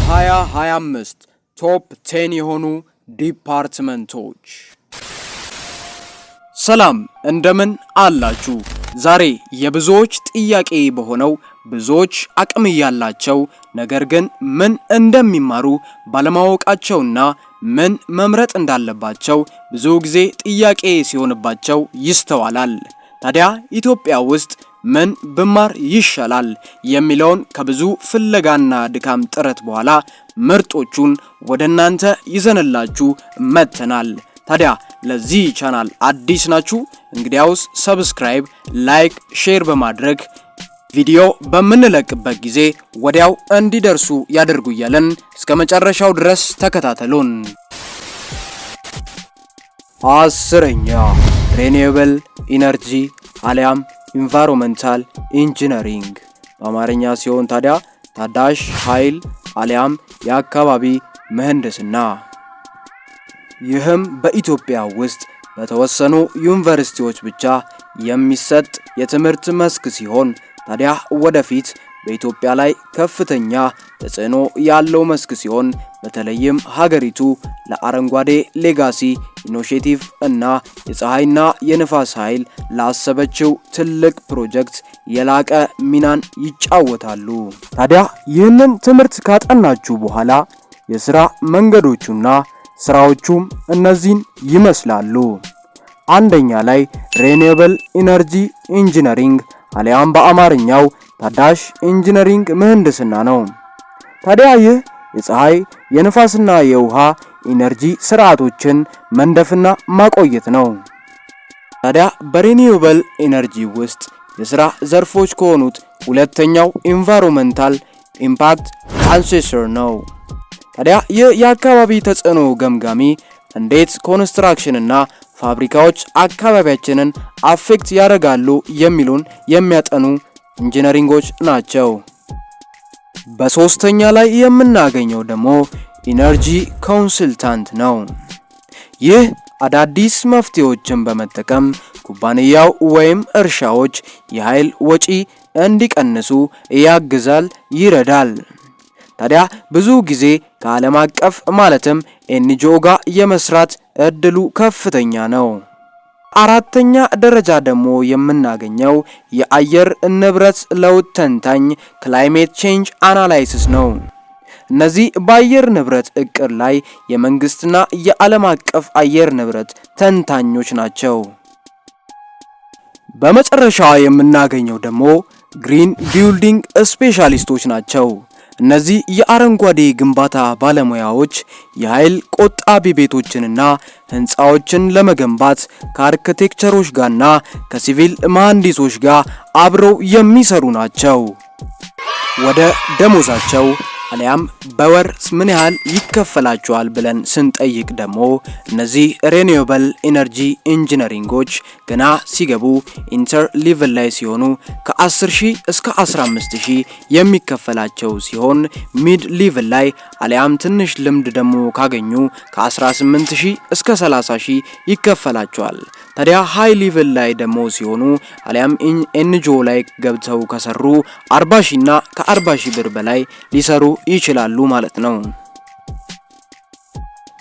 የ2025 ቶፕ 10 የሆኑ ዲፓርትመንቶች። ሰላም እንደምን አላችሁ? ዛሬ የብዙዎች ጥያቄ በሆነው ብዙዎች አቅም ያላቸው ነገር ግን ምን እንደሚማሩ ባለማወቃቸውና ምን መምረጥ እንዳለባቸው ብዙ ጊዜ ጥያቄ ሲሆንባቸው ይስተዋላል። ታዲያ ኢትዮጵያ ውስጥ ምን ብማር ይሻላል የሚለውን ከብዙ ፍለጋና ድካም ጥረት በኋላ ምርጦቹን ወደናንተ ይዘንላችሁ መተናል። ታዲያ ለዚህ ቻናል አዲስ ናችሁ? እንግዲያውስ ሰብስክራይብ፣ ላይክ፣ ሼር በማድረግ ቪዲዮ በምንለቅበት ጊዜ ወዲያው እንዲደርሱ ያደርጉያለን። እስከ መጨረሻው ድረስ ተከታተሉን። 10ኛ ሪኒዌብል ኢነርጂ አሊያም ኢንቫይሮንመንታል ኢንጂነሪንግ በአማርኛ ሲሆን ታዲያ ታዳሽ ኃይል አሊያም የአካባቢ ምህንድስና። ይህም በኢትዮጵያ ውስጥ በተወሰኑ ዩኒቨርሲቲዎች ብቻ የሚሰጥ የትምህርት መስክ ሲሆን ታዲያ ወደፊት በኢትዮጵያ ላይ ከፍተኛ ተጽዕኖ ያለው መስክ ሲሆን በተለይም ሀገሪቱ ለአረንጓዴ ሌጋሲ ኢኒሼቲቭ እና የፀሐይና የንፋስ ኃይል ላሰበችው ትልቅ ፕሮጀክት የላቀ ሚናን ይጫወታሉ። ታዲያ ይህንን ትምህርት ካጠናችሁ በኋላ የሥራ መንገዶቹና ስራዎቹም እነዚህን ይመስላሉ። አንደኛ ላይ ሪኒዌብል ኢነርጂ ኢንጂነሪንግ አሊያም በአማርኛው ታዳሽ ኢንጂነሪንግ ምህንድስና ነው። ታዲያ ይህ የፀሐይ የንፋስና የውሃ ኢነርጂ ስርዓቶችን መንደፍና ማቆየት ነው። ታዲያ በሪኒዌብል ኢነርጂ ውስጥ የሥራ ዘርፎች ከሆኑት ሁለተኛው ኢንቫይሮንመንታል ኢምፓክት አሴሰር ነው። ታዲያ ይህ የአካባቢ ተጽዕኖ ገምጋሚ እንዴት ኮንስትራክሽንና ፋብሪካዎች አካባቢያችንን አፌክት ያደርጋሉ የሚሉን የሚያጠኑ ኢንጂነሪንጎች ናቸው። በሶስተኛ ላይ የምናገኘው ደግሞ ኢነርጂ ኮንሰልታንት ነው። ይህ አዳዲስ መፍትሄዎችን በመጠቀም ኩባንያው ወይም እርሻዎች የኃይል ወጪ እንዲቀንሱ ያግዛል፣ ይረዳል። ታዲያ ብዙ ጊዜ ከዓለም አቀፍ ማለትም ኤንጂኦ ጋር የመስራት እድሉ ከፍተኛ ነው። አራተኛ ደረጃ ደግሞ የምናገኘው የአየር ንብረት ለውጥ ተንታኝ ክላይሜት ቼንጅ አናላይሲስ ነው። እነዚህ በአየር ንብረት እቅድ ላይ የመንግስትና የዓለም አቀፍ አየር ንብረት ተንታኞች ናቸው። በመጨረሻ የምናገኘው ደግሞ ግሪን ቢልዲንግ ስፔሻሊስቶች ናቸው። እነዚህ የአረንጓዴ ግንባታ ባለሙያዎች የኃይል ቆጣቢ ቤቶችንና ህንፃዎችን ለመገንባት ከአርኪቴክቸሮች ጋርና ከሲቪል መሐንዲሶች ጋር አብረው የሚሰሩ ናቸው። ወደ ደሞዛቸው አሊያም በወር ምን ያህል ይከፈላቸዋል ብለን ስንጠይቅ ደግሞ እነዚህ ሪኒዌብል ኢነርጂ ኢንጂነሪንጎች ገና ሲገቡ ኢንተር ሌቭል ላይ ሲሆኑ ከ10000 እስከ 15000 የሚከፈላቸው ሲሆን ሚድ ሌቭል ላይ አሊያም ትንሽ ልምድ ደግሞ ካገኙ ከ18000 እስከ 30000 ይከፈላቸዋል። ታዲያ ሃይ ሌቭል ላይ ደግሞ ሲሆኑ አሊያም ኤንጂኦ ላይ ገብተው ከሰሩ 40000 እና ከ40000 ብር በላይ ሊሰሩ ይችላሉ ማለት ነው።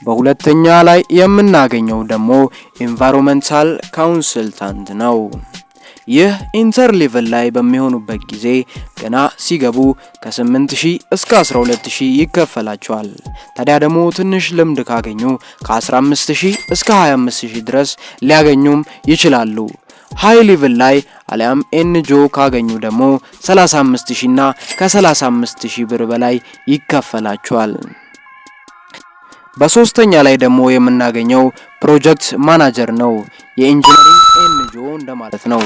በሁለተኛ ላይ የምናገኘው ደግሞ ኢንቫይሮንመንታል ኮንሰልታንት ነው። ይህ ኢንተር ሌቭል ላይ በሚሆኑበት ጊዜ ገና ሲገቡ ከ8000 እስከ 12000 ይከፈላቸዋል። ታዲያ ደግሞ ትንሽ ልምድ ካገኙ ከ15000 እስከ 25000 ድረስ ሊያገኙም ይችላሉ። ሃይ ሌቭል ላይ አሊያም ኤንጂኦ ካገኙ ደግሞ 35000 እና ከ35000 ብር በላይ ይከፈላቸዋል። በሶስተኛ ላይ ደግሞ የምናገኘው ፕሮጀክት ማናጀር ነው። የኢንጂነሪንግ ኤንጂኦ እንደማለት ነው።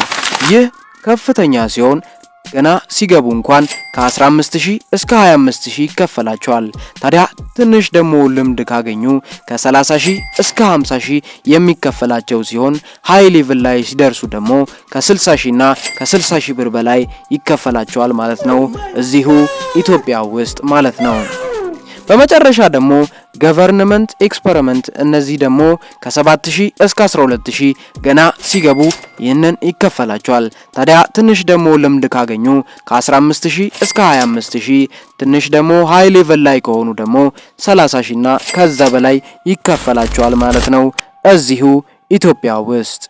ይህ ከፍተኛ ሲሆን ገና ሲገቡ እንኳን ከ15000 እስከ 25000 ይከፈላቸዋል። ታዲያ ትንሽ ደግሞ ልምድ ካገኙ ከ30000 እስከ 50000 የሚከፈላቸው ሲሆን ሃይ ሌቭል ላይ ሲደርሱ ደግሞ ከ60000 እና ከ60000 ብር በላይ ይከፈላቸዋል ማለት ነው፣ እዚሁ ኢትዮጵያ ውስጥ ማለት ነው። በመጨረሻ ደግሞ ገቨርንመንት ኤክስፐሪመንት እነዚህ ደግሞ ከ7000 እስከ 12000 ገና ሲገቡ ይህንን ይከፈላቸዋል። ታዲያ ትንሽ ደግሞ ልምድ ካገኙ ከ15000 እስከ 25000 ትንሽ ደግሞ ሃይ ሌቨል ላይ ከሆኑ ደግሞ 30000 እና ከዛ በላይ ይከፈላቸዋል ማለት ነው እዚሁ ኢትዮጵያ ውስጥ።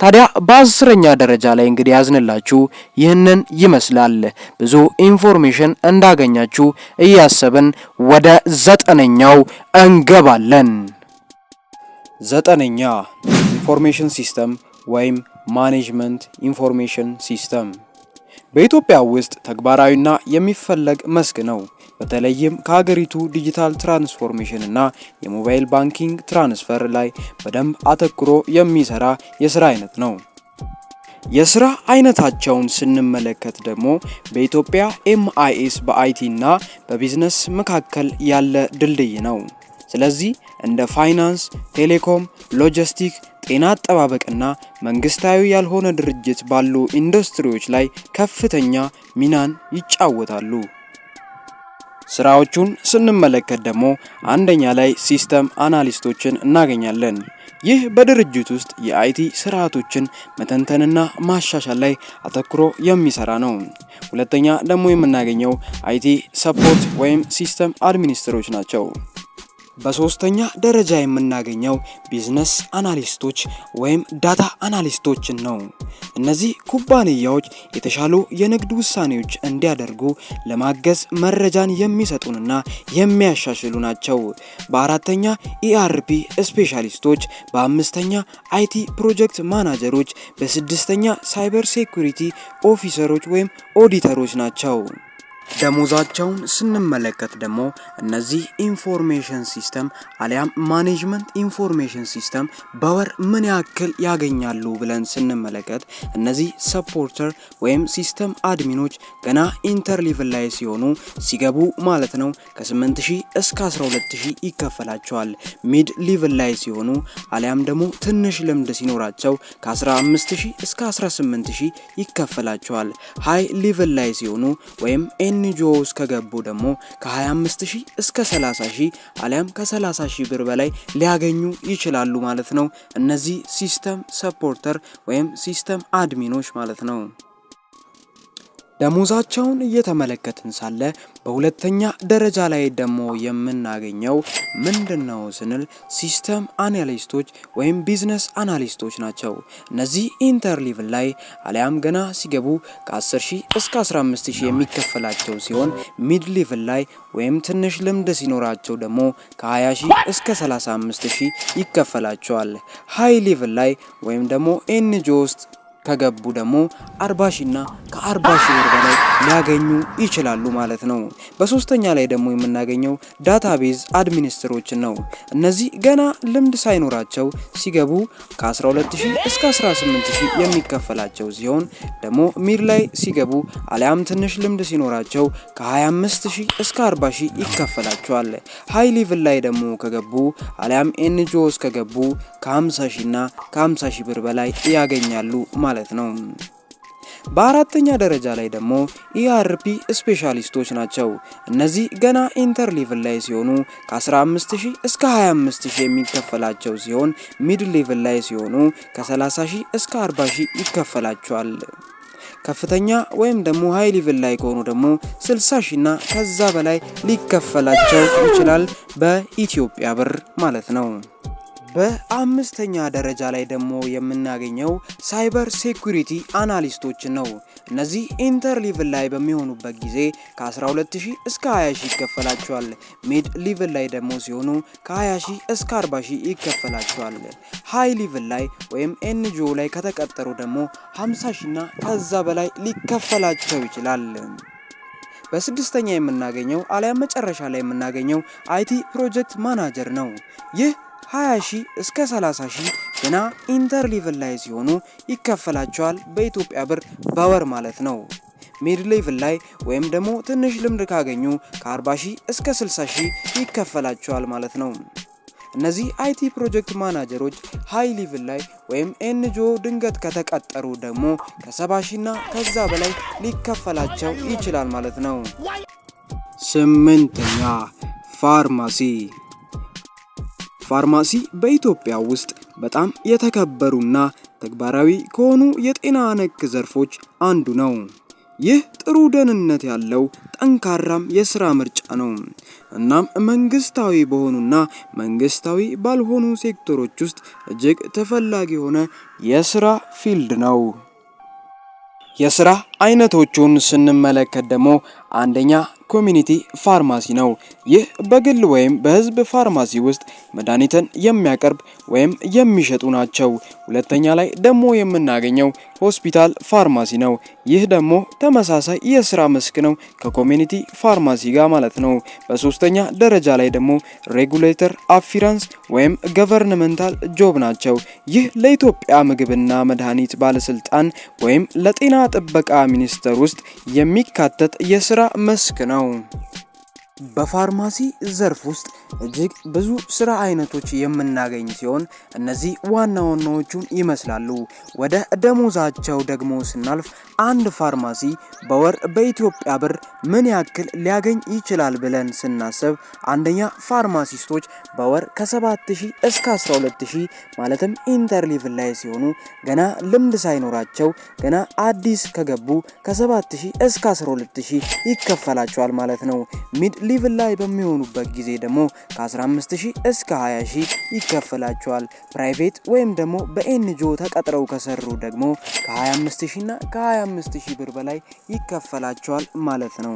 ታዲያ በ10ኛ ደረጃ ላይ እንግዲህ ያዝንላችሁ ይህንን ይመስላል። ብዙ ኢንፎርሜሽን እንዳገኛችሁ እያሰብን ወደ 9ኛው እንገባለን። 9ኛ ኢንፎርሜሽን ሲስተም ወይም ማኔጅመንት ኢንፎርሜሽን ሲስተም በኢትዮጵያ ውስጥ ተግባራዊና የሚፈለግ መስክ ነው። በተለይም ከሀገሪቱ ዲጂታል ትራንስፎርሜሽን እና የሞባይል ባንኪንግ ትራንስፈር ላይ በደንብ አተኩሮ የሚሰራ የሥራ አይነት ነው። የሥራ አይነታቸውን ስንመለከት ደግሞ በኢትዮጵያ ኤምአይኤስ በአይቲ እና በቢዝነስ መካከል ያለ ድልድይ ነው። ስለዚህ እንደ ፋይናንስ፣ ቴሌኮም፣ ሎጂስቲክ፣ ጤና አጠባበቅና መንግስታዊ ያልሆነ ድርጅት ባሉ ኢንዱስትሪዎች ላይ ከፍተኛ ሚናን ይጫወታሉ። ስራዎቹን ስንመለከት ደግሞ አንደኛ ላይ ሲስተም አናሊስቶችን እናገኛለን። ይህ በድርጅት ውስጥ የአይቲ ስርዓቶችን መተንተንና ማሻሻል ላይ አተኩሮ የሚሰራ ነው። ሁለተኛ ደግሞ የምናገኘው አይቲ ሰፖርት ወይም ሲስተም አድሚኒስትሮች ናቸው። በሶስተኛ ደረጃ የምናገኘው ቢዝነስ አናሊስቶች ወይም ዳታ አናሊስቶችን ነው። እነዚህ ኩባንያዎች የተሻሉ የንግድ ውሳኔዎች እንዲያደርጉ ለማገዝ መረጃን የሚሰጡንና የሚያሻሽሉ ናቸው። በአራተኛ ኢአርፒ ስፔሻሊስቶች፣ በአምስተኛ አይቲ ፕሮጀክት ማናጀሮች፣ በስድስተኛ ሳይበር ሴኩሪቲ ኦፊሰሮች ወይም ኦዲተሮች ናቸው። ደሞዛቸውን ስንመለከት ደግሞ እነዚህ ኢንፎርሜሽን ሲስተም አሊያም ማኔጅመንት ኢንፎርሜሽን ሲስተም በወር ምን ያክል ያገኛሉ ብለን ስንመለከት እነዚህ ሰፖርተር ወይም ሲስተም አድሚኖች ገና ኢንተር ሌቭል ላይ ሲሆኑ ሲገቡ ማለት ነው ከ8000 እስከ 12000 ይከፈላቸዋል። ሚድ ሌቭል ላይ ሲሆኑ አሊያም ደግሞ ትንሽ ልምድ ሲኖራቸው ከ15000 እስከ 18000 ይከፈላቸዋል። ሃይ ሌቭል ላይ ሲሆኑ ወይም ኤንጂኦስ ከገቡ ደግሞ ከ25000 እስከ 30000 አሊያም ከ30000 ብር በላይ ሊያገኙ ይችላሉ ማለት ነው። እነዚህ ሲስተም ሰፖርተር ወይም ሲስተም አድሚኖች ማለት ነው። ደሞዛቸውን እየተመለከትን ሳለ በሁለተኛ ደረጃ ላይ ደግሞ የምናገኘው ምንድነው ስንል ሲስተም አናሊስቶች ወይም ቢዝነስ አናሊስቶች ናቸው። እነዚህ ኢንተር ሌቭል ላይ አሊያም ገና ሲገቡ ከ10000 እስከ 15000 የሚከፈላቸው ሲሆን ሚድ ሌቭል ላይ ወይም ትንሽ ልምድ ሲኖራቸው ደግሞ ከ20000 እስከ 35000 ይከፈላቸዋል። ሃይ ሌቭል ላይ ወይም ደግሞ ኤንጂኦ ውስጥ ከገቡ ደግሞ 40000 እና ከ40000 ብር በላይ ሊያገኙ ይችላሉ ማለት ነው። በሶስተኛ ላይ ደግሞ የምናገኘው ዳታቤዝ አድሚኒስትሮችን ነው። እነዚህ ገና ልምድ ሳይኖራቸው ሲገቡ ከ12000 እስከ 18000 የሚከፈላቸው ሲሆን ደግሞ ሚድ ላይ ሲገቡ አሊያም ትንሽ ልምድ ሲኖራቸው ከ25000 እስከ 40000 ይከፈላቸዋል። ሃይ ሌቭል ላይ ደግሞ ከገቡ አሊያም ኤንጂኦስ ከገቡ ከ50000 እና ከ50000 ብር በላይ ያገኛሉ ማለት ነው። በአራተኛ ደረጃ ላይ ደግሞ ኢአርፒ ስፔሻሊስቶች ናቸው። እነዚህ ገና ኢንተር ሌቭል ላይ ሲሆኑ ከ15000 እስከ 25000 የሚከፈላቸው ሲሆን ሚድ ሌቭል ላይ ሲሆኑ ከ30000 እስከ 40000 ይከፈላቸዋል። ከፍተኛ ወይም ደግሞ ሃይ ሌቭል ላይ ከሆኑ ደግሞ 60000 እና ከዛ በላይ ሊከፈላቸው ይችላል በኢትዮጵያ ብር ማለት ነው። በአምስተኛ ደረጃ ላይ ደግሞ የምናገኘው ሳይበር ሴኩሪቲ አናሊስቶች ነው። እነዚህ ኢንተር ሌቭል ላይ በሚሆኑበት ጊዜ ከ12000 እስከ 20000 ይከፈላቸዋል። ሚድ ሌቭል ላይ ደግሞ ሲሆኑ ከ20000 እስከ 40000 ይከፈላቸዋል። ሃይ ሌቭል ላይ ወይም ኤንጂኦ ላይ ከተቀጠሩ ደግሞ 50000 እና ከዛ በላይ ሊከፈላቸው ይችላል። በስድስተኛ የምናገኘው አሊያም መጨረሻ ላይ የምናገኘው አይቲ ፕሮጀክት ማናጀር ነው። ይህ 20000 እስከ 30000 ገና ኢንተር ሌቭል ላይ ሲሆኑ ይከፈላቸዋል በኢትዮጵያ ብር በወር ማለት ነው። ሚድ ሌቭል ላይ ወይም ደግሞ ትንሽ ልምድ ካገኙ ከ40000 እስከ 60000 ይከፈላቸዋል ማለት ነው። እነዚህ አይቲ ፕሮጀክት ማናጀሮች ሃይ ሌቭል ላይ ወይም ኤንጂኦ ድንገት ከተቀጠሩ ደግሞ ከ70000 እና ከዛ በላይ ሊከፈላቸው ይችላል ማለት ነው። ስምንተኛ ፋርማሲ። ፋርማሲ በኢትዮጵያ ውስጥ በጣም የተከበሩና ተግባራዊ ከሆኑ የጤና ነክ ዘርፎች አንዱ ነው። ይህ ጥሩ ደህንነት ያለው ጠንካራም የሥራ ምርጫ ነው። እናም መንግስታዊ በሆኑና መንግስታዊ ባልሆኑ ሴክተሮች ውስጥ እጅግ ተፈላጊ የሆነ የሥራ ፊልድ ነው። የሥራ አይነቶቹን ስንመለከት ደግሞ አንደኛ ኮሚኒቲ ፋርማሲ ነው። ይህ በግል ወይም በህዝብ ፋርማሲ ውስጥ መድኃኒትን የሚያቀርብ ወይም የሚሸጡ ናቸው። ሁለተኛ ላይ ደግሞ የምናገኘው ሆስፒታል ፋርማሲ ነው። ይህ ደግሞ ተመሳሳይ የሥራ መስክ ነው ከኮሚኒቲ ፋርማሲ ጋር ማለት ነው። በሶስተኛ ደረጃ ላይ ደግሞ ሬጉሌተር አፊራንስ ወይም ገቨርንመንታል ጆብ ናቸው። ይህ ለኢትዮጵያ ምግብና መድኃኒት ባለስልጣን ወይም ለጤና ጥበቃ ሚኒስቴር ውስጥ የሚካተት የሥራ መስክ ነው። በፋርማሲ ዘርፍ ውስጥ እጅግ ብዙ ስራ አይነቶች የምናገኝ ሲሆን እነዚህ ዋና ዋናዎቹን ይመስላሉ። ወደ ደሞዛቸው ደግሞ ስናልፍ አንድ ፋርማሲ በወር በኢትዮጵያ ብር ምን ያክል ሊያገኝ ይችላል ብለን ስናስብ አንደኛ ፋርማሲስቶች በወር ከ7000 እስከ 12000 ማለትም ኢንተር ሌቭል ላይ ሲሆኑ ገና ልምድ ሳይኖራቸው ገና አዲስ ከገቡ ከ7000 እስከ 12000 ይከፈላቸዋል ማለት ነው። ሚድ ሌቭል ላይ በሚሆኑበት ጊዜ ደግሞ ከ15000 እስከ 20000 ይከፈላቸዋል። ፕራይቬት ወይም ደግሞ በኤንጂኦ ተቀጥረው ከሰሩ ደግሞ ከ25000 እና ከ25000 ብር በላይ ይከፈላቸዋል ማለት ነው።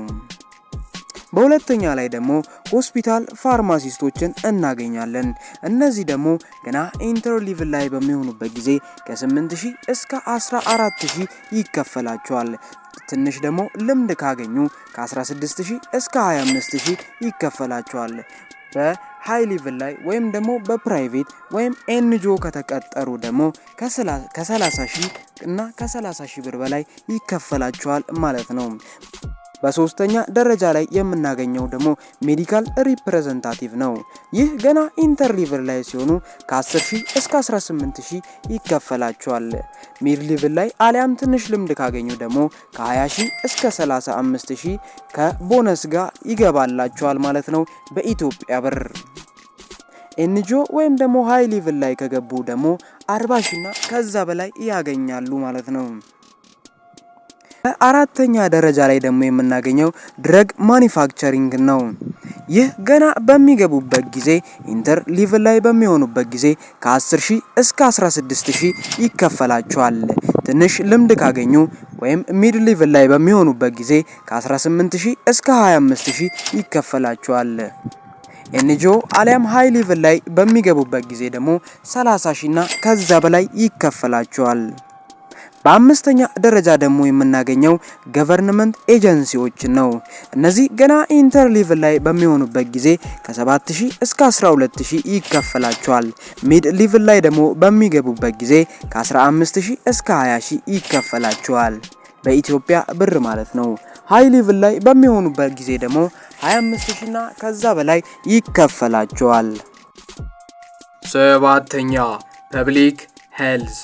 በሁለተኛ ላይ ደግሞ ሆስፒታል ፋርማሲስቶችን እናገኛለን። እነዚህ ደግሞ ገና ኢንተር ሌቭል ላይ በሚሆኑበት ጊዜ ከ8000 እስከ 14000 ይከፈላቸዋል። ትንሽ ደግሞ ልምድ ካገኙ ከ16000 እስከ 25000 ይከፈላቸዋል። በሃይ ሌቭል ላይ ወይም ደግሞ በፕራይቬት ወይም ኤንጂኦ ከተቀጠሩ ደግሞ ከ30000 እና ከ30000 ብር በላይ ይከፈላቸዋል ማለት ነው። በሶስተኛ ደረጃ ላይ የምናገኘው ደግሞ ሜዲካል ሪፕሬዘንታቲቭ ነው። ይህ ገና ኢንተር ሌቭል ላይ ሲሆኑ ከ10000 እስከ 18000 ይከፈላቸዋል። ሚድ ሌቭል ላይ አሊያም ትንሽ ልምድ ካገኙ ደግሞ ከ20000 እስከ 35000 ከቦነስ ጋር ይገባላቸዋል ማለት ነው በኢትዮጵያ ብር። ኤንጂኦ ወይም ደግሞ ሃይ ሌቭል ላይ ከገቡ ደግሞ 40000 እና ከዛ በላይ ያገኛሉ ማለት ነው። አራተኛ ደረጃ ላይ ደግሞ የምናገኘው ድረግ ማኒፋክቸሪንግ ነው። ይህ ገና በሚገቡበት ጊዜ ኢንተር ሌቭል ላይ በሚሆኑበት ጊዜ ከ10000 እስከ 16000 ይከፈላቸዋል። ትንሽ ልምድ ካገኙ ወይም ሚድ ሌቭል ላይ በሚሆኑበት ጊዜ ከ18000 እስከ 25000 ይከፈላቸዋል። ኤንጂኦ አሊያም ሃይ ሌቭል ላይ በሚገቡበት ጊዜ ደግሞ 30000 እና ከዛ በላይ ይከፈላቸዋል። በአምስተኛ ደረጃ ደግሞ የምናገኘው ገቨርንመንት ኤጀንሲዎች ነው። እነዚህ ገና ኢንተር ሌቭል ላይ በሚሆኑበት ጊዜ ከ7000 እስከ 12000 ይከፈላቸዋል። ሚድ ሌቭል ላይ ደግሞ በሚገቡበት ጊዜ ከ15000 እስከ 20000 ይከፈላቸዋል በኢትዮጵያ ብር ማለት ነው። ሃይ ሌቭል ላይ በሚሆኑበት ጊዜ ደግሞ 25000 እና ከዛ በላይ ይከፈላቸዋል። ሰባተኛ ፐብሊክ ሄልዝ።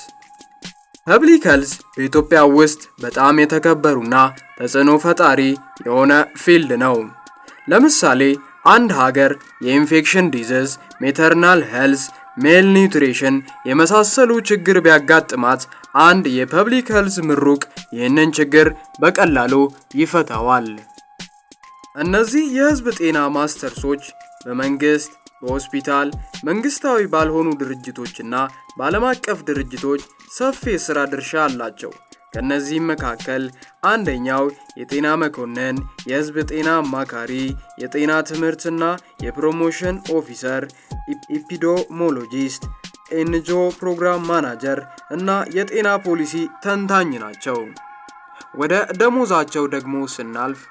ፐብሊክ ሄልዝ በኢትዮጵያ ውስጥ በጣም የተከበሩና ተጽዕኖ ፈጣሪ የሆነ ፊልድ ነው። ለምሳሌ አንድ ሀገር የኢንፌክሽን ዲዚዝ፣ ሜተርናል ሄልዝ፣ ሜል ኒውትሪሽን የመሳሰሉ ችግር ቢያጋጥማት አንድ የፐብሊክ ሄልዝ ምሩቅ ይህንን ችግር በቀላሉ ይፈታዋል። እነዚህ የህዝብ ጤና ማስተርሶች በመንግስት በሆስፒታል መንግስታዊ ባልሆኑ ድርጅቶችና በዓለም አቀፍ ድርጅቶች ሰፊ የሥራ ድርሻ አላቸው። ከነዚህም መካከል አንደኛው የጤና መኮንን፣ የህዝብ ጤና አማካሪ፣ የጤና ትምህርትና የፕሮሞሽን ኦፊሰር፣ ኢፒዲሞሎጂስት፣ ኤንጂኦ ፕሮግራም ማናጀር እና የጤና ፖሊሲ ተንታኝ ናቸው። ወደ ደሞዛቸው ደግሞ ስናልፍ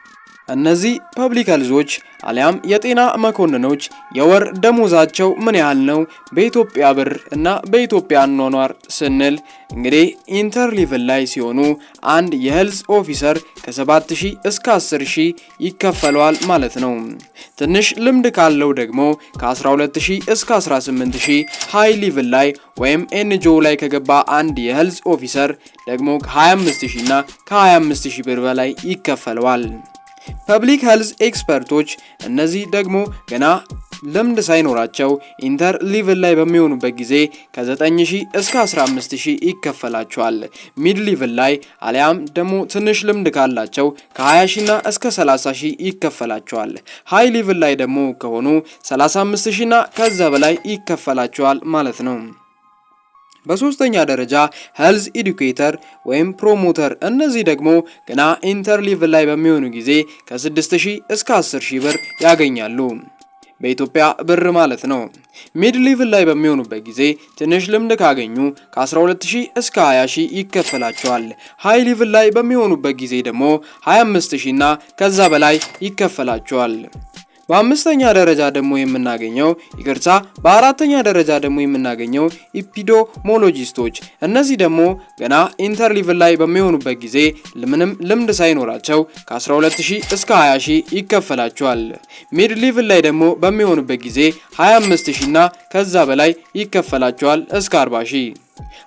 እነዚህ ፐብሊክ ሄልዞች አሊያም የጤና መኮንኖች የወር ደሞዛቸው ምን ያህል ነው በኢትዮጵያ ብር እና በኢትዮጵያ አኗኗር ስንል እንግዲህ ኢንተር ሌቭል ላይ ሲሆኑ አንድ የሄልዝ ኦፊሰር ከ7000 እስከ 10000 ይከፈለዋል ማለት ነው። ትንሽ ልምድ ካለው ደግሞ ከ12000 እስከ 18000፣ ሃይ ሌቭል ላይ ወይም ኤንጂኦ ላይ ከገባ አንድ የሄልዝ ኦፊሰር ደግሞ ከ25000 እና ከ25000 ብር በላይ ይከፈለዋል። ፐብሊክ ሄልዝ ኤክስፐርቶች እነዚህ ደግሞ ገና ልምድ ሳይኖራቸው ኢንተር ሌቭል ላይ በሚሆኑበት ጊዜ ከ9000 እስከ 15000 ይከፈላቸዋል። ሚድ ሌቭል ላይ አሊያም ደግሞ ትንሽ ልምድ ካላቸው ከ20000 እና እስከ 30000 ይከፈላቸዋል። ሃይ ሌቭል ላይ ደግሞ ከሆኑ 35000 እና ከዛ በላይ ይከፈላቸዋል ማለት ነው። በሶስተኛ ደረጃ ሄልዝ ኤዱኬተር ወይም ፕሮሞተር እነዚህ ደግሞ ገና ኢንተር ሌቭል ላይ በሚሆኑ ጊዜ ከ6000 እስከ 10000 ብር ያገኛሉ። በኢትዮጵያ ብር ማለት ነው። ሚድ ሌቭል ላይ በሚሆኑበት ጊዜ ትንሽ ልምድ ካገኙ ከ12000 እስከ 20000 ይከፈላቸዋል። ሃይ ሌቭል ላይ በሚሆኑበት ጊዜ ደግሞ 25000 እና ከዛ በላይ ይከፈላቸዋል። በአምስተኛ ደረጃ ደግሞ በአራተኛ ደረጃ ደግሞ የምናገኘው ኢፒዶሞሎጂስቶች እነዚህ ደግሞ ገና ኢንተር ሌቭል ላይ በሚሆኑበት ጊዜ ምንም ልምድ ሳይኖራቸው ከ12000 እስከ 20000 ይከፈላቸዋል። ሚድ ሌቭል ላይ ደግሞ በሚሆኑበት ጊዜ 25000 እና ከዛ በላይ ይከፈላቸዋል እስከ 40000።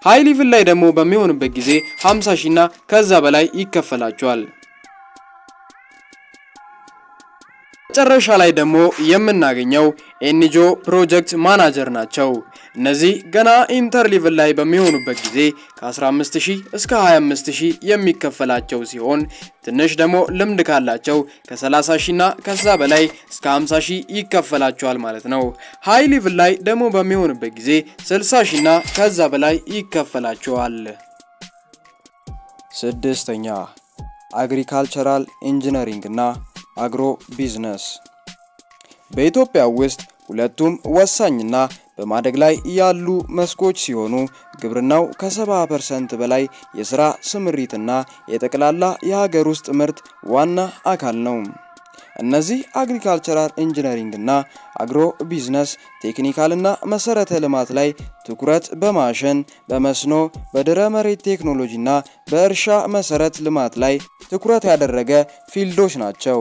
ሃይ ሌቭል ላይ ደግሞ በሚሆኑበት ጊዜ 50000 እና ከዛ በላይ ይከፈላቸዋል። መጨረሻ ላይ ደግሞ የምናገኘው ኤንጂኦ ፕሮጀክት ማናጀር ናቸው። እነዚህ ገና ኢንተር ሌቭል ላይ በሚሆኑበት ጊዜ ከ15000 እስከ 25000 የሚከፈላቸው ሲሆን ትንሽ ደግሞ ልምድ ካላቸው ከ30000 እና ከዛ በላይ እስከ 50000 ይከፈላቸዋል ማለት ነው። ሃይ ሌቭል ላይ ደግሞ በሚሆኑበት ጊዜ 60000 እና ከዛ በላይ ይከፈላቸዋል። ስድስተኛ አግሪካልቸራል ኢንጂነሪንግ እና አግሮ ቢዝነስ በኢትዮጵያ ውስጥ ሁለቱም ወሳኝና በማደግ ላይ ያሉ መስኮች ሲሆኑ ግብርናው ከ70% በላይ የሥራ ስምሪትና የጠቅላላ የሀገር ውስጥ ምርት ዋና አካል ነው። እነዚህ አግሪካልቸራል ኢንጂነሪንግ እና አግሮ ቢዝነስ ቴክኒካልና መሰረተ ልማት ላይ ትኩረት በማሽን፣ በመስኖ፣ በድረ መሬት ቴክኖሎጂና በእርሻ መሰረት ልማት ላይ ትኩረት ያደረገ ፊልዶች ናቸው።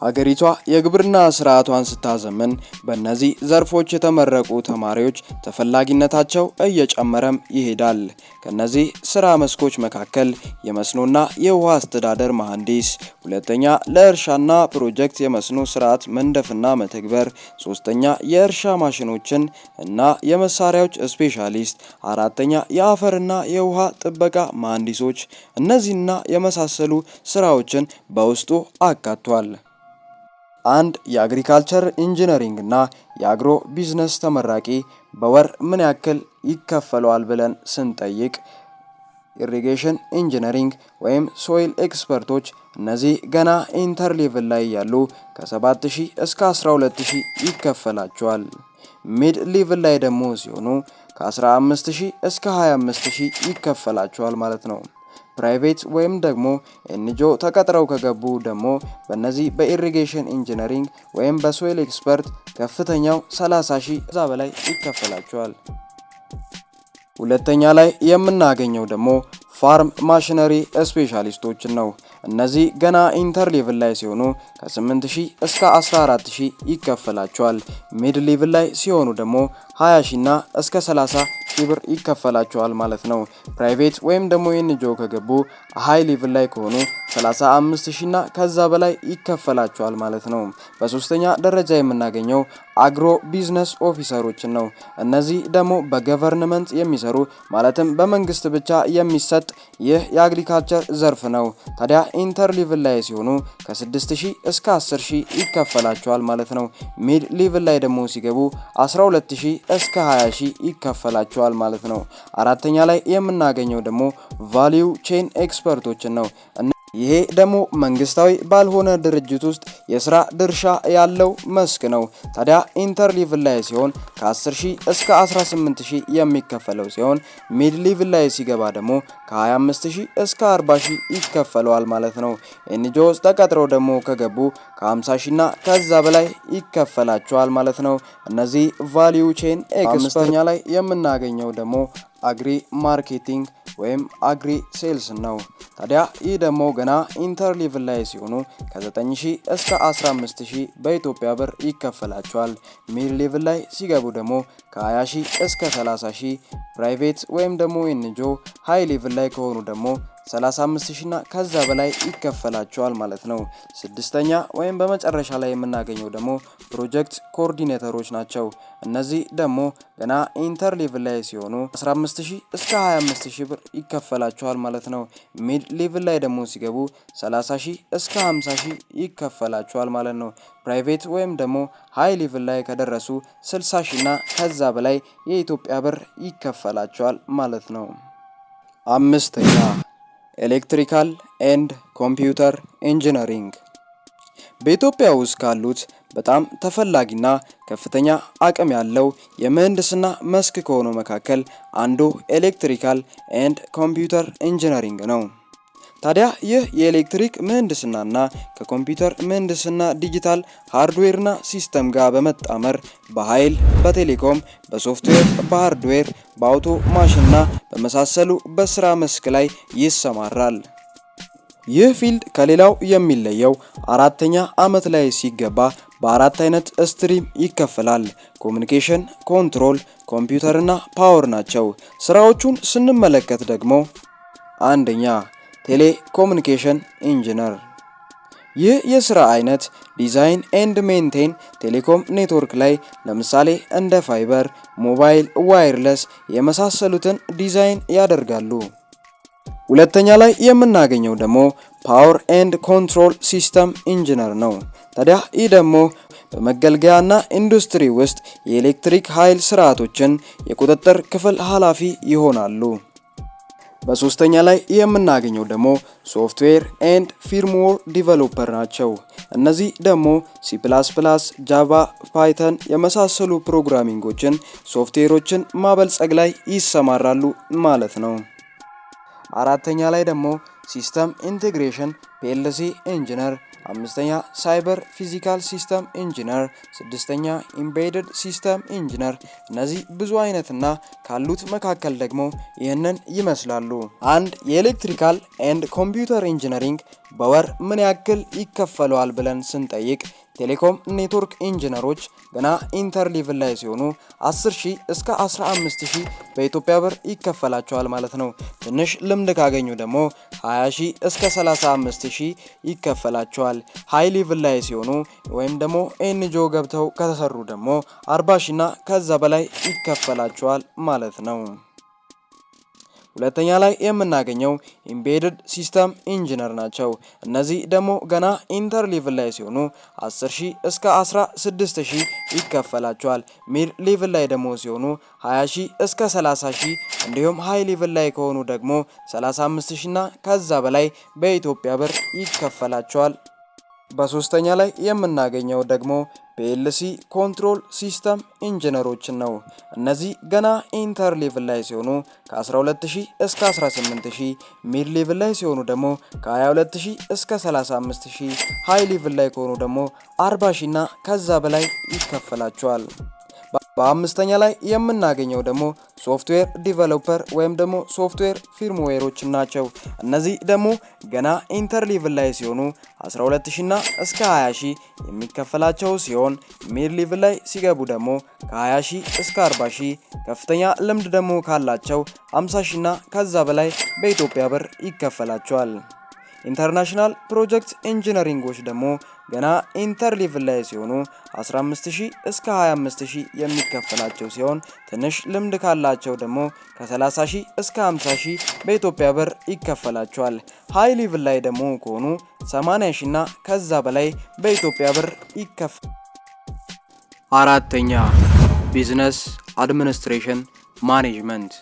ሀገሪቷ የግብርና ስርዓቷን ስታዘምን በእነዚህ ዘርፎች የተመረቁ ተማሪዎች ተፈላጊነታቸው እየጨመረም ይሄዳል። ከነዚህ ስራ መስኮች መካከል የመስኖና የውሃ አስተዳደር መሐንዲስ፣ ሁለተኛ ለእርሻና ፕሮጀክት የመስኖ ስርዓት መንደፍና መተግበር፣ ሶስተኛ የእርሻ ማሽኖችን እና የመሳሪያዎች ስፔሻሊስት፣ አራተኛ የአፈርና የውሃ ጥበቃ መሐንዲሶች እነዚህና የመሳሰሉ ስራዎችን በውስጡ አካቷል። አንድ የአግሪካልቸር ኢንጂነሪንግ እና የአግሮ ቢዝነስ ተመራቂ በወር ምን ያክል ይከፈለዋል ብለን ስንጠይቅ ኢሪጌሽን ኢንጂነሪንግ ወይም ሶይል ኤክስፐርቶች እነዚህ ገና ኢንተር ሌቭል ላይ ያሉ ከ7000 እስከ 12000 ይከፈላቸዋል። ሚድ ሌቭል ላይ ደግሞ ሲሆኑ ከ15000 እስከ 25000 ይከፈላቸዋል ማለት ነው። ፕራይቬት ወይም ደግሞ ኤንጂኦ ተቀጥረው ከገቡ ደግሞ በእነዚህ በኢሪጌሽን ኢንጂነሪንግ ወይም በሶይል ኤክስፐርት ከፍተኛው 30000 ከዛ በላይ ይከፈላቸዋል። ሁለተኛ ላይ የምናገኘው ደግሞ ፋርም ማሽነሪ ስፔሻሊስቶችን ነው። እነዚህ ገና ኢንተር ሌቭል ላይ ሲሆኑ ከ8000 እስከ 14000 ይከፈላቸዋል። ሚድ ሌቭል ላይ ሲሆኑ ደግሞ 20000 እና እስከ 30000 ብር ይከፈላቸዋል ማለት ነው። ፕራይቬት ወይም ደግሞ ኤንጂኦ ከገቡ ሃይ ሌቭል ላይ ከሆኑ 35000 እና ከዛ በላይ ይከፈላቸዋል ማለት ነው። በሶስተኛ ደረጃ የምናገኘው አግሮ ቢዝነስ ኦፊሰሮችን ነው። እነዚህ ደግሞ በገቨርንመንት የሚሰሩ ማለትም በመንግስት ብቻ የሚሰጥ ይህ የአግሪካልቸር ዘርፍ ነው። ታዲያ ኢንተር ሌቭል ላይ ሲሆኑ ከ6000 እስከ 10000 ይከፈላቸዋል ማለት ነው። ሚድ ሌቭል ላይ ደግሞ ሲገቡ 12000 እስከ 20000 ይከፈላቸዋል ማለት ነው። አራተኛ ላይ የምናገኘው ደግሞ ቫልዩ ቼን ኤክስፐርቶችን ነው። ይሄ ደግሞ መንግስታዊ ባልሆነ ድርጅት ውስጥ የስራ ድርሻ ያለው መስክ ነው። ታዲያ ኢንተር ሌቭል ላይ ሲሆን ከ10000 እስከ 18000 የሚከፈለው ሲሆን ሚድ ሌቭል ላይ ሲገባ ደግሞ ከ25000 እስከ 40000 ይከፈለዋል ማለት ነው። ኤንጂኦስ ተቀጥረው ደግሞ ከገቡ ከ50000 እና ከዛ በላይ ይከፈላቸዋል ማለት ነው። እነዚህ ቫልዩ ቼን ኤክስፐርት ላይ የምናገኘው ደግሞ አግሪ ማርኬቲንግ ወይም አግሪ ሴልስ ነው። ታዲያ ይህ ደግሞ ገና ኢንተር ሌቭል ላይ ሲሆኑ ከ9000 እስከ 15000 በኢትዮጵያ ብር ይከፈላቸዋል። ሚድ ሌቭል ላይ ሲገቡ ደግሞ ከ20000 እስከ 30000፣ ፕራይቬት ወይም ደግሞ ኤንጂኦ ሃይ ሌቭል ላይ ከሆኑ ደግሞ 35000 እና ከዛ በላይ ይከፈላቸዋል ማለት ነው። ስድስተኛ ወይም በመጨረሻ ላይ የምናገኘው ደግሞ ፕሮጀክት ኮኦርዲኔተሮች ናቸው። እነዚህ ደግሞ ገና ኢንተር ሌቭል ላይ ሲሆኑ 15000 እስከ 25000 ብር ይከፈላቸዋል ማለት ነው። ሚድ ሌቭል ላይ ደግሞ ሲገቡ 30000 እስከ 50000 ይከፈላቸዋል ማለት ነው። ፕራይቬት ወይም ደግሞ ሃይ ሌቭል ላይ ከደረሱ 60000 እና ከዛ በላይ የኢትዮጵያ ብር ይከፈላቸዋል ማለት ነው። አምስተኛ ኤሌክትሪካል ኤንድ ኮምፒውተር ኢንጂነሪንግ በኢትዮጵያ ውስጥ ካሉት በጣም ተፈላጊና ከፍተኛ አቅም ያለው የምህንድስና መስክ ከሆነው መካከል አንዱ ኤሌክትሪካል ኤንድ ኮምፒውተር ኢንጂነሪንግ ነው። ታዲያ ይህ የኤሌክትሪክ ምህንድስናና ከኮምፒውተር ምህንድስና ዲጂታል ሃርድዌርና ሲስተም ጋር በመጣመር በኃይል፣ በቴሌኮም፣ በሶፍትዌር፣ በሃርድዌር፣ በአውቶ ማሽንና በመሳሰሉ በስራ መስክ ላይ ይሰማራል። ይህ ፊልድ ከሌላው የሚለየው አራተኛ ዓመት ላይ ሲገባ በአራት አይነት ስትሪም ይከፈላል። ኮሙኒኬሽን፣ ኮንትሮል፣ ኮምፒውተርና ፓወር ናቸው። ስራዎቹን ስንመለከት ደግሞ አንደኛ ቴሌኮሙኒኬሽን ኢንጂነር። ይህ የስራ አይነት ዲዛይን ኤንድ ሜንቴን ቴሌኮም ኔትወርክ ላይ ለምሳሌ እንደ ፋይበር፣ ሞባይል፣ ዋይርለስ የመሳሰሉትን ዲዛይን ያደርጋሉ። ሁለተኛ ላይ የምናገኘው ደግሞ ፓወር ኤንድ ኮንትሮል ሲስተም ኢንጂነር ነው። ታዲያ ይህ ደግሞ በመገልገያና ኢንዱስትሪ ውስጥ የኤሌክትሪክ ኃይል ስርዓቶችን የቁጥጥር ክፍል ኃላፊ ይሆናሉ። በሶስተኛ ላይ የምናገኘው ደግሞ ሶፍትዌር ኤንድ ፊርምዌር ዲቨሎፐር ናቸው። እነዚህ ደግሞ C++፣ ጃቫ፣ ፓይተን የመሳሰሉ ፕሮግራሚንጎችን ሶፍትዌሮችን ማበልጸግ ላይ ይሰማራሉ ማለት ነው። አራተኛ ላይ ደግሞ ሲስተም ኢንቴግሬሽን PLC ኢንጂነር፣ አምስተኛ ሳይበር ፊዚካል ሲስተም ኢንጂነር፣ ስድስተኛ ኢምቤድድ ሲስተም ኢንጂነር። እነዚህ ብዙ አይነትና ካሉት መካከል ደግሞ ይህንን ይመስላሉ። አንድ የኤሌክትሪካል ኤንድ ኮምፒውተር ኢንጂነሪንግ በወር ምን ያክል ይከፈለዋል ብለን ስንጠይቅ ቴሌኮም ኔትወርክ ኢንጂነሮች ገና ኢንተር ሌቭል ላይ ሲሆኑ 10000 እስከ 15000 በኢትዮጵያ ብር ይከፈላቸዋል ማለት ነው። ትንሽ ልምድ ካገኙ ደግሞ 20000 እስከ 35000 ይከፈላቸዋል። ሃይ ሌቭል ላይ ሲሆኑ ወይም ደግሞ ኤንጂኦ ገብተው ከተሰሩ ደግሞ 40000 እና ከዛ በላይ ይከፈላቸዋል ማለት ነው። ሁለተኛ ላይ የምናገኘው ኢምቤድድ ሲስተም ኢንጂነር ናቸው። እነዚህ ደግሞ ገና ኢንተር ሌቭል ላይ ሲሆኑ 10000 እስከ 16000 ይከፈላቸዋል። ሚድ ሌቭል ላይ ደግሞ ሲሆኑ 20000 እስከ 30000 እንዲሁም ሃይ ሌቭል ላይ ከሆኑ ደግሞ 35000 እና ከዛ በላይ በኢትዮጵያ ብር ይከፈላቸዋል። በሶስተኛ ላይ የምናገኘው ደግሞ PLC ኮንትሮል ሲስተም ኢንጂነሮችን ነው። እነዚህ ገና ኢንተር ሌቭል ላይ ሲሆኑ ከ12000 እስከ 18000፣ ሚድ ሌቭል ላይ ሲሆኑ ደግሞ ከ22000 እስከ 35000፣ ሃይ ሌቭል ላይ ከሆኑ ደግሞ 40000 እና ከዛ በላይ ይከፈላቸዋል። በአምስተኛ ላይ የምናገኘው ደግሞ ሶፍትዌር ዲቨሎፐር ወይም ደግሞ ሶፍትዌር ፊርምዌሮች ናቸው። እነዚህ ደግሞ ገና ኢንተር ሌቭል ላይ ሲሆኑ 12000 እና እስከ 20000 የሚከፈላቸው ሲሆን ሚድ ሌቭል ላይ ሲገቡ ደግሞ ከ20000 እስከ 40000፣ ከፍተኛ ልምድ ደግሞ ካላቸው 50000 እና ከዛ በላይ በኢትዮጵያ ብር ይከፈላቸዋል። ኢንተርናሽናል ፕሮጀክት ኢንጂነሪንጎች ደግሞ ገና ኢንተር ሌቭል ላይ ሲሆኑ 15000 እስከ 25000 የሚከፈላቸው ሲሆን ትንሽ ልምድ ካላቸው ደግሞ ከ30000 እስከ 50000 በኢትዮጵያ ብር ይከፈላቸዋል። ሃይ ሌቭል ላይ ደግሞ ከሆኑ 80000 እና ከዛ በላይ በኢትዮጵያ ብር ይከፈላል። አራተኛ ቢዝነስ አድሚኒስትሬሽን ማኔጅመንት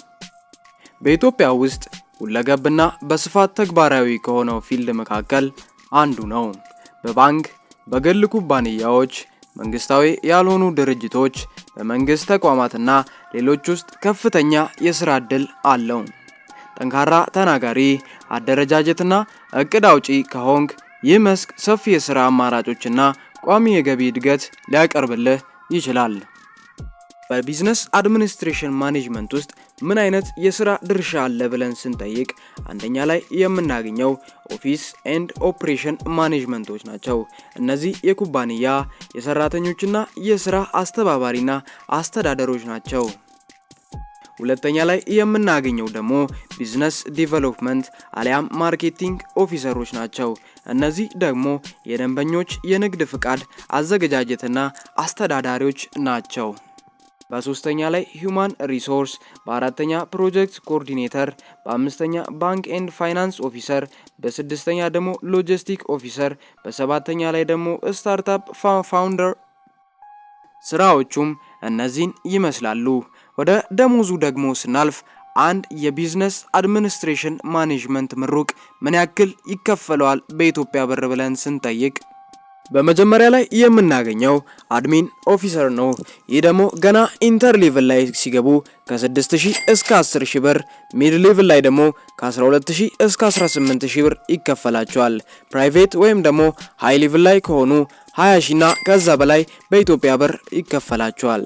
በኢትዮጵያ ውስጥ ሁለገብና በስፋት ተግባራዊ ከሆነው ፊልድ መካከል አንዱ ነው። በባንክ፣ በግል ኩባንያዎች፣ መንግስታዊ ያልሆኑ ድርጅቶች፣ በመንግስት ተቋማትና ሌሎች ውስጥ ከፍተኛ የሥራ ዕድል አለው። ጠንካራ ተናጋሪ፣ አደረጃጀትና እቅድ አውጪ ከሆንክ ይህ መስክ ሰፊ የሥራ አማራጮችና ቋሚ የገቢ እድገት ሊያቀርብልህ ይችላል። በቢዝነስ አድሚኒስትሬሽን ማኔጅመንት ውስጥ ምን አይነት የሥራ ድርሻ አለ ብለን ስንጠይቅ አንደኛ ላይ የምናገኘው ኦፊስ ኤንድ ኦፕሬሽን ማኔጅመንቶች ናቸው። እነዚህ የኩባንያ የሰራተኞችና የሥራ አስተባባሪና አስተዳደሮች ናቸው። ሁለተኛ ላይ የምናገኘው ደግሞ ቢዝነስ ዲቨሎፕመንት አሊያም ማርኬቲንግ ኦፊሰሮች ናቸው። እነዚህ ደግሞ የደንበኞች የንግድ ፍቃድ አዘገጃጀትና አስተዳዳሪዎች ናቸው። በሶስተኛ ላይ ሂዩማን ሪሶርስ፣ በአራተኛ ፕሮጀክት ኮኦርዲኔተር፣ በአምስተኛ ባንክ ኤንድ ፋይናንስ ኦፊሰር፣ በስድስተኛ ደግሞ ሎጂስቲክ ኦፊሰር፣ በሰባተኛ ላይ ደግሞ ስታርታፕ ፋውንደር። ስራዎቹም እነዚህን ይመስላሉ። ወደ ደሞዙ ደግሞ ስናልፍ አንድ የቢዝነስ አድሚኒስትሬሽን ማኔጅመንት ምሩቅ ምን ያክል ይከፈለዋል በኢትዮጵያ ብር ብለን ስንጠይቅ በመጀመሪያ ላይ የምናገኘው አድሚን ኦፊሰር ነው። ይህ ደግሞ ገና ኢንተር ሌቭል ላይ ሲገቡ ከ6000 እስከ 10000 ብር፣ ሚድ ሌቭል ላይ ደግሞ ከ12000 እስከ 18000 ብር ይከፈላቸዋል። ፕራይቬት ወይም ደግሞ ሃይ ሌቭል ላይ ከሆኑ 20000 እና ከዛ በላይ በኢትዮጵያ ብር ይከፈላቸዋል።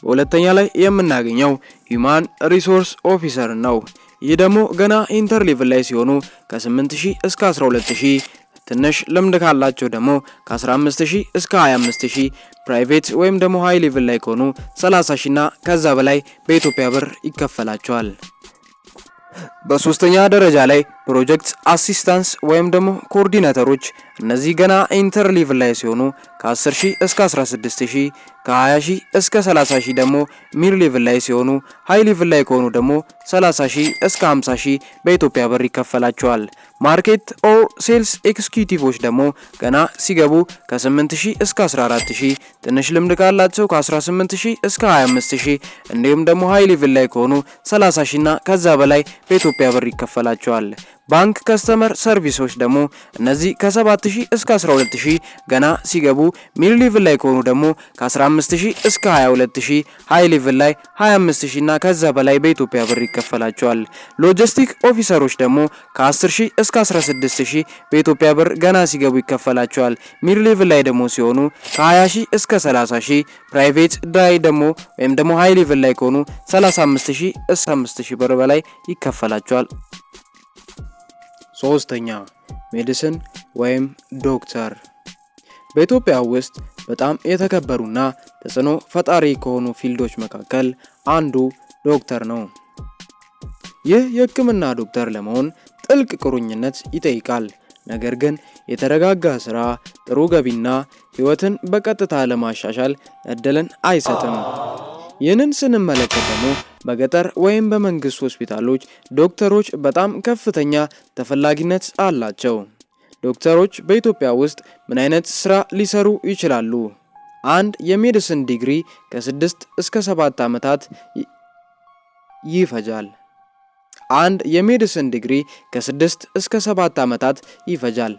በሁለተኛ ላይ የምናገኘው ሂዩማን ሪሶርስ ኦፊሰር ነው። ይህ ደግሞ ገና ኢንተር ሌቭል ላይ ሲሆኑ ከ8000 እስከ 12000፣ ትንሽ ልምድ ካላቸው ደግሞ ከ15000 እስከ 25000፣ ፕራይቬት ወይም ደግሞ ሃይ ሌቭል ላይ ከሆኑ 30000 እና ከዛ በላይ በኢትዮጵያ ብር ይከፈላቸዋል። በሶስተኛ ደረጃ ላይ ፕሮጀክት አሲስታንስ ወይም ደግሞ ኮኦርዲኔተሮች እነዚህ ገና ኢንተር ሌቭል ላይ ሲሆኑ ከ10000 እስከ 16000፣ ከ20000 እስከ 30000 ደግሞ ሚድ ሌቭል ላይ ሲሆኑ ሃይ ሌቭል ላይ ከሆኑ ደግሞ 30000 እስከ 50000 በኢትዮጵያ ብር ይከፈላቸዋል። ማርኬት ኦር ሴልስ ኤክስኪዩቲቮች ደግሞ ገና ሲገቡ ከ8000 እስከ 14000፣ ትንሽ ልምድ ካላቸው ከ18000 እስከ 25000፣ እንዲሁም ደግሞ ሃይ ሌቭል ላይ ከሆኑ 30000 እና ከዛ በላይ በኢትዮጵያ ብር ይከፈላቸዋል። ባንክ ከስተመር ሰርቪሶች ደግሞ እነዚህ ከ7000 እስከ 12000 ገና ሲገቡ ሚድ ሌቭል ላይ ከሆኑ ደግሞ ከ15000 እስከ 22000፣ ሃይ ሌቭል ላይ 25000 እና ከዛ በላይ በኢትዮጵያ ብር ይከፈላቸዋል። ሎጂስቲክ ኦፊሰሮች ደግሞ ከ10000 እስከ 16000 በኢትዮጵያ ብር ገና ሲገቡ ይከፈላቸዋል። ሚድ ሌቭል ላይ ደግሞ ሲሆኑ ከ20000 እስከ 30000፣ ፕራይቬት ዳይ ደግሞ ወይም ደግሞ ሃይ ሌቭል ላይ ከሆኑ 35000 እስከ 5000 ብር በላይ ይከፈላቸዋል። ሶስተኛ ሜዲሲን ወይም ዶክተር። በኢትዮጵያ ውስጥ በጣም የተከበሩና ተጽዕኖ ፈጣሪ ከሆኑ ፊልዶች መካከል አንዱ ዶክተር ነው። ይህ የሕክምና ዶክተር ለመሆን ጥልቅ ቁርኝነት ይጠይቃል። ነገር ግን የተረጋጋ ስራ፣ ጥሩ ገቢና ህይወትን በቀጥታ ለማሻሻል እድልን አይሰጥም። ይህንን ስንመለከት ደግሞ በገጠር ወይም በመንግስት ሆስፒታሎች ዶክተሮች በጣም ከፍተኛ ተፈላጊነት አላቸው። ዶክተሮች በኢትዮጵያ ውስጥ ምን አይነት ስራ ሊሰሩ ይችላሉ? አንድ የሜዲሲን ዲግሪ ከ6 እስከ 7 ዓመታት ይፈጃል። አንድ የሜዲሲን ዲግሪ ከ6 እስከ 7 ዓመታት ይፈጃል።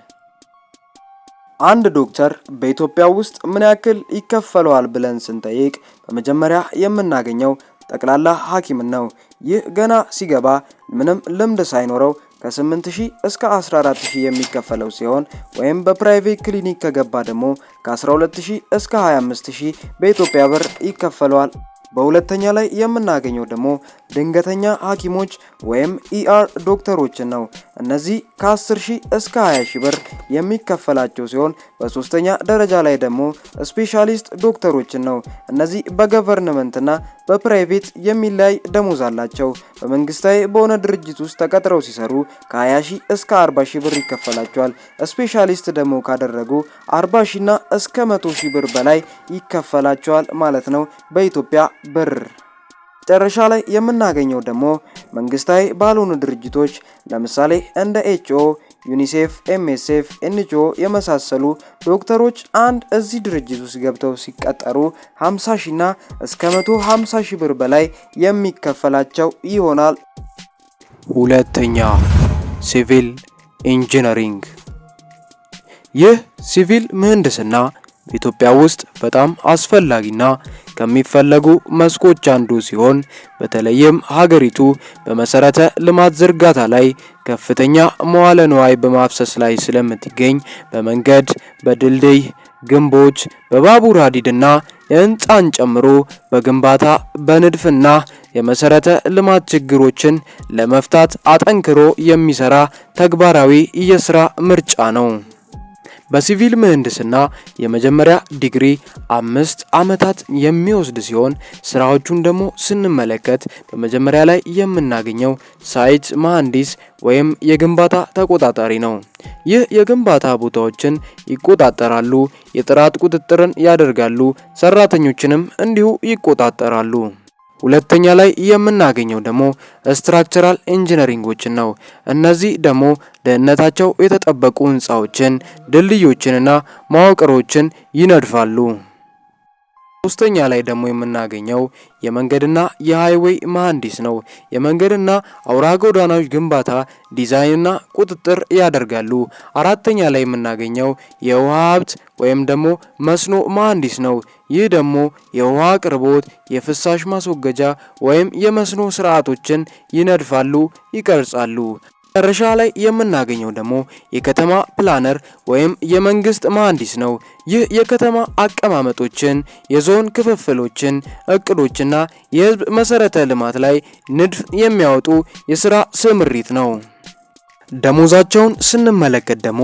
አንድ ዶክተር በኢትዮጵያ ውስጥ ምን ያክል ይከፈለዋል ብለን ስንጠይቅ በመጀመሪያ የምናገኘው ጠቅላላ ሐኪም ነው። ይህ ገና ሲገባ ምንም ልምድ ሳይኖረው ከ8000 እስከ 14000 የሚከፈለው ሲሆን ወይም በፕራይቬት ክሊኒክ ከገባ ደግሞ ከ12000 እስከ 25000 በኢትዮጵያ ብር ይከፈለዋል። በሁለተኛ ላይ የምናገኘው ደግሞ ድንገተኛ ሐኪሞች ወይም ኢአር ዶክተሮችን ነው። እነዚህ ከ10000 እስከ 20000 ብር የሚከፈላቸው ሲሆን በሶስተኛ ደረጃ ላይ ደግሞ ስፔሻሊስት ዶክተሮችን ነው። እነዚህ በገቨርንመንትና በፕራይቬት የሚለያይ ደሞዝ አላቸው። በመንግስታዊ በሆነ ድርጅት ውስጥ ተቀጥረው ሲሰሩ ከ20000 እስከ 40000 ብር ይከፈላቸዋል። ስፔሻሊስት ደግሞ ካደረጉ 40000 እና እስከ 100000 ብር በላይ ይከፈላቸዋል ማለት ነው በኢትዮጵያ ብር። መጨረሻ ላይ የምናገኘው ደግሞ መንግስታዊ ባልሆኑ ድርጅቶች ለምሳሌ እንደ ኤችኦ፣ ዩኒሴፍ፣ ኤምኤስኤፍ፣ ኤንጂኦ የመሳሰሉ ዶክተሮች አንድ እዚህ ድርጅት ውስጥ ገብተው ሲቀጠሩ 50,000 እና እስከ 150,000 ብር በላይ የሚከፈላቸው ይሆናል። ሁለተኛ ሲቪል ኢንጂነሪንግ። ይህ ሲቪል ምህንድስና በኢትዮጵያ ውስጥ በጣም አስፈላጊና ከሚፈለጉ መስኮች አንዱ ሲሆን በተለይም ሀገሪቱ በመሰረተ ልማት ዝርጋታ ላይ ከፍተኛ መዋለ ንዋይ በማፍሰስ ላይ ስለምትገኝ በመንገድ፣ በድልድይ ግንቦች፣ በባቡር ሀዲድና የህንፃን ጨምሮ በግንባታ በንድፍና የመሰረተ ልማት ችግሮችን ለመፍታት አጠንክሮ የሚሰራ ተግባራዊ የስራ ምርጫ ነው። በሲቪል ምህንድስና የመጀመሪያ ዲግሪ 5 ዓመታት የሚወስድ ሲሆን ስራዎቹን ደግሞ ስንመለከት በመጀመሪያ ላይ የምናገኘው ሳይት መሐንዲስ ወይም የግንባታ ተቆጣጣሪ ነው። ይህ የግንባታ ቦታዎችን ይቆጣጠራሉ፣ የጥራት ቁጥጥርን ያደርጋሉ፣ ሰራተኞችንም እንዲሁ ይቆጣጠራሉ። ሁለተኛ ላይ የምናገኘው ደግሞ ስትራክቸራል ኢንጂነሪንጎችን ነው። እነዚህ ደግሞ ደህንነታቸው የተጠበቁ ህንፃዎችን፣ ድልድዮችንና መዋቅሮችን ይነድፋሉ። ሶስተኛ ላይ ደግሞ የምናገኘው የመንገድና የሃይዌይ መሐንዲስ ነው። የመንገድና አውራ ጎዳናዎች ግንባታ ዲዛይንና ቁጥጥር ያደርጋሉ። አራተኛ ላይ የምናገኘው የውሃ ሀብት ወይም ደግሞ መስኖ መሐንዲስ ነው። ይህ ደግሞ የውሃ አቅርቦት፣ የፍሳሽ ማስወገጃ ወይም የመስኖ ስርዓቶችን ይነድፋሉ፣ ይቀርጻሉ። መጨረሻ ላይ የምናገኘው ደግሞ የከተማ ፕላነር ወይም የመንግስት መሐንዲስ ነው። ይህ የከተማ አቀማመጦችን፣ የዞን ክፍፍሎችን፣ እቅዶችና የህዝብ መሰረተ ልማት ላይ ንድፍ የሚያወጡ የስራ ስምሪት ነው። ደሞዛቸውን ስንመለከት ደግሞ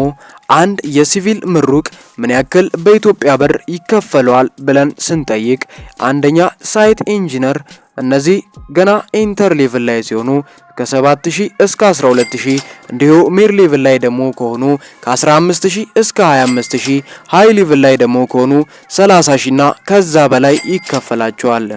አንድ የሲቪል ምሩቅ ምን ያክል በኢትዮጵያ ብር ይከፈለዋል ብለን ስንጠይቅ አንደኛ ሳይት ኢንጂነር እነዚህ ገና ኢንተር ሌቭል ላይ ሲሆኑ ከ7000 እስከ 12000 እንዲሁ ሚድ ሌቭል ላይ ደግሞ ከሆኑ ከ15000 እስከ 25000 ሃይ ሌቭል ላይ ደግሞ ከሆኑ 30000 እና ከዛ በላይ ይከፈላቸዋል።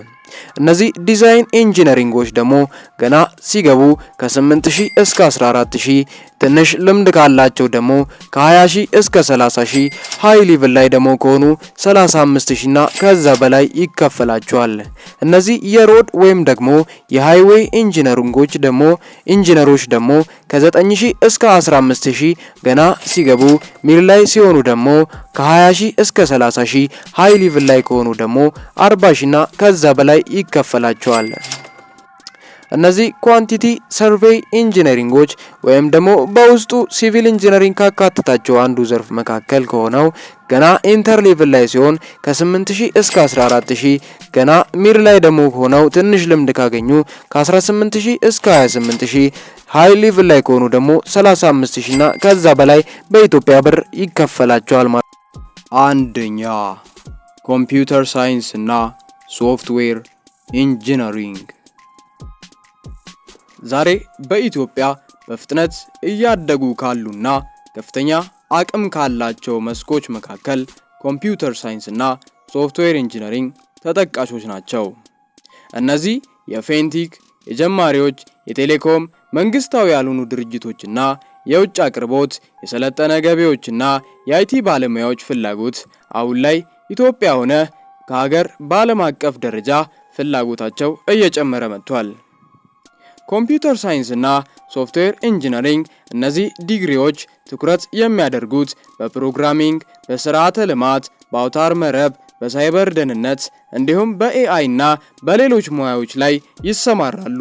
እነዚህ ዲዛይን ኢንጂነሪንጎች ደግሞ ገና ሲገቡ ከ8000 እስከ 14000 ትንሽ ልምድ ካላቸው ደግሞ ከ20000 እስከ 30000 ሃይ ሌቭል ላይ ደግሞ ከሆኑ 35000 እና ከዛ በላይ ይከፈላቸዋል። እነዚህ የሮድ ወይም ደግሞ የሃይዌይ ኢንጂነሮች ደግሞ ከ9000 እስከ 15000 ገና ሲገቡ ሚድ ላይ ሲሆኑ ደግሞ ከ20000 እስከ 30000 ሃይ ሌቭል ላይ ከሆኑ ደግሞ 40000 እና ከዛ በላይ ይከፈላቸዋል። እነዚህ ኳንቲቲ ሰርቬይ ኢንጂነሪንጎች ወይም ደግሞ በውስጡ ሲቪል ኢንጂነሪንግ ካካተታቸው አንዱ ዘርፍ መካከል ከሆነው ገና ኢንተር ሌቭል ላይ ሲሆን ከ8000 እስከ 14000 ገና ሚድ ላይ ደግሞ ሆነው ትንሽ ልምድ ካገኙ ከ18000 እስከ 28000 ሃይ ሌቭል ላይ ከሆኑ ደግሞ 35000 እና ከዛ በላይ በኢትዮጵያ ብር ይከፈላቸዋል ማለት ነው። አንደኛ ኮምፒውተር ሳይንስ እና ሶፍትዌር ኢንጂነሪንግ። ዛሬ በኢትዮጵያ በፍጥነት እያደጉ ካሉና ከፍተኛ አቅም ካላቸው መስኮች መካከል ኮምፒውተር ሳይንስ እና ሶፍትዌር ኢንጂነሪንግ ተጠቃሾች ናቸው። እነዚህ የፌንቲክ፣ የጀማሪዎች፣ የቴሌኮም፣ መንግስታዊ ያልሆኑ ድርጅቶችና የውጭ አቅርቦት፣ የሰለጠነ ገቢዎችና የአይቲ ባለሙያዎች ፍላጎት አሁን ላይ ኢትዮጵያ ሆነ ከሀገር በዓለም አቀፍ ደረጃ ፍላጎታቸው እየጨመረ መጥቷል። ኮምፒውተር ሳይንስ እና ሶፍትዌር ኢንጂነሪንግ እነዚህ ዲግሪዎች ትኩረት የሚያደርጉት በፕሮግራሚንግ፣ በስርዓተ ልማት፣ በአውታር መረብ፣ በሳይበር ደህንነት እንዲሁም በኤአይ እና በሌሎች ሙያዎች ላይ ይሰማራሉ።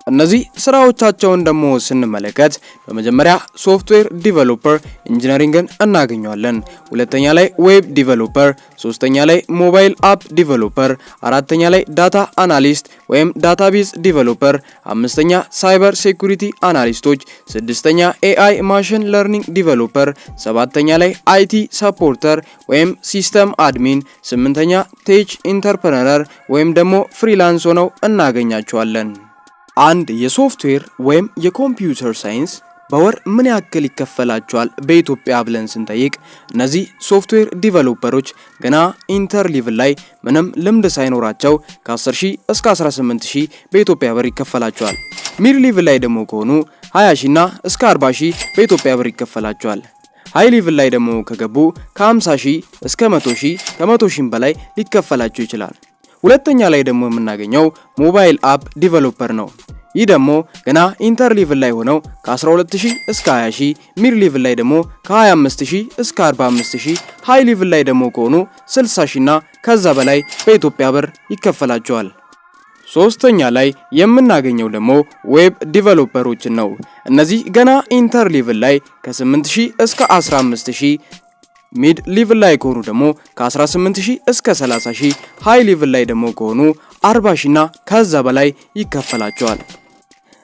እነዚህ ስራዎቻቸውን ደግሞ ስንመለከት በመጀመሪያ ሶፍትዌር ዲቨሎፐር ኢንጂነሪንግን እናገኛለን። ሁለተኛ ላይ ዌብ ዲቨሎፐር፣ ሶስተኛ ላይ ሞባይል አፕ ዲቨሎፐር፣ አራተኛ ላይ ዳታ አናሊስት ወይም ዳታቤዝ ዲቨሎፐር፣ አምስተኛ ሳይበር ሴኩሪቲ አናሊስቶች፣ ስድስተኛ ኤአይ ማሽን ለርኒንግ ዲቨሎፐር፣ ሰባተኛ ላይ አይቲ ሰፖርተር ወይም ሲስተም አድሚን፣ ስምንተኛ ቴች ኢንተርፕረነር ወይም ደግሞ ፍሪላንስ ሆነው እናገኛቸዋለን። አንድ የሶፍትዌር ወይም የኮምፒውተር ሳይንስ በወር ምን ያክል ይከፈላቸዋል በኢትዮጵያ ብለን ስንጠይቅ እነዚህ ሶፍትዌር ዲቨሎፐሮች ገና ኢንተር ሌቭል ላይ ምንም ልምድ ሳይኖራቸው ከ10000 እስከ 18000 በኢትዮጵያ ብር ይከፈላቸዋል። ሚድ ሌቭል ላይ ደግሞ ከሆኑ 20000 እና እስከ 40000 በኢትዮጵያ ብር ይከፈላቸዋል። ሃይ ሌቭል ላይ ደግሞ ከገቡ ከ50000 እስከ 100000 ከ100000 በላይ ሊከፈላቸው ይችላል። ሁለተኛ ላይ ደግሞ የምናገኘው ሞባይል አፕ ዲቨሎፐር ነው። ይህ ደግሞ ገና ኢንተር ሌቭል ላይ ሆነው ከ12000 እስከ 20000 ሚድ ሌቭል ላይ ደግሞ ከ25000 እስከ 45000 ሃይ ሌቭል ላይ ደግሞ ከሆኑ 60000 እና ከዛ በላይ በኢትዮጵያ ብር ይከፈላቸዋል። ሶስተኛ ላይ የምናገኘው ደግሞ ዌብ ዲቨሎፐሮችን ነው። እነዚህ ገና ኢንተር ሌቭል ላይ ከ8000 እስከ 15000 ሚድ ሌቭል ላይ ከሆኑ ደግሞ ከ18000 እስከ 30000 ሃይ ሌቭል ላይ ደግሞ ከሆኑ 40000 እና ከዛ በላይ ይከፈላቸዋል።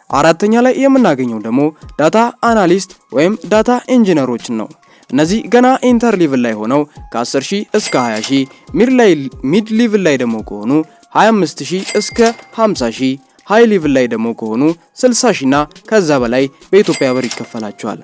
አራተኛ ላይ የምናገኘው ደግሞ ዳታ አናሊስት ወይም ዳታ ኢንጂነሮችን ነው። እነዚህ ገና ኢንተር ሌቭል ላይ ሆነው ከ10000 እስከ 20000 ሚድ ሌቭል ላይ ደግሞ ከሆኑ 25000 እስከ 50000 ሃይ ሌቭል ላይ ደግሞ ከሆኑ 60000 እና ከዛ በላይ በኢትዮጵያ ብር ይከፈላቸዋል።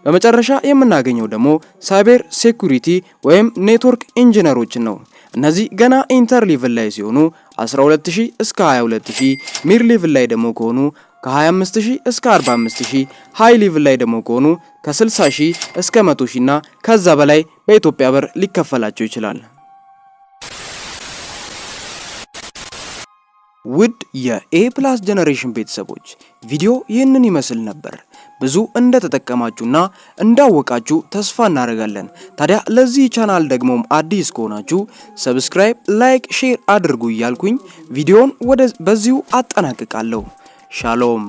በመጨረሻ የምናገኘው ደግሞ ሳይበር ሴኩሪቲ ወይም ኔትወርክ ኢንጂነሮችን ነው። እነዚህ ገና ኢንተር ሌቭል ላይ ሲሆኑ 12000 እስከ 22000 ሚድ ሌቭል ላይ ደግሞ ከሆኑ ከ25000 እስከ 45000 ሃይ ሌቭል ላይ ደግሞ ከሆኑ ከ60000 እስከ 100000 እና ከዛ በላይ በኢትዮጵያ ብር ሊከፈላቸው ይችላል። ውድ የኤ ፕላስ ጀነሬሽን ቤተሰቦች ቪዲዮ ይህንን ይመስል ነበር። ብዙ እንደተጠቀማችሁና እንዳወቃችሁ ተስፋ እናደርጋለን። ታዲያ ለዚህ ቻናል ደግሞ አዲስ ከሆናችሁ ሰብስክራይብ፣ ላይክ፣ ሼር አድርጉ እያልኩኝ ቪዲዮን በዚሁ አጠናቅቃለሁ። ሻሎም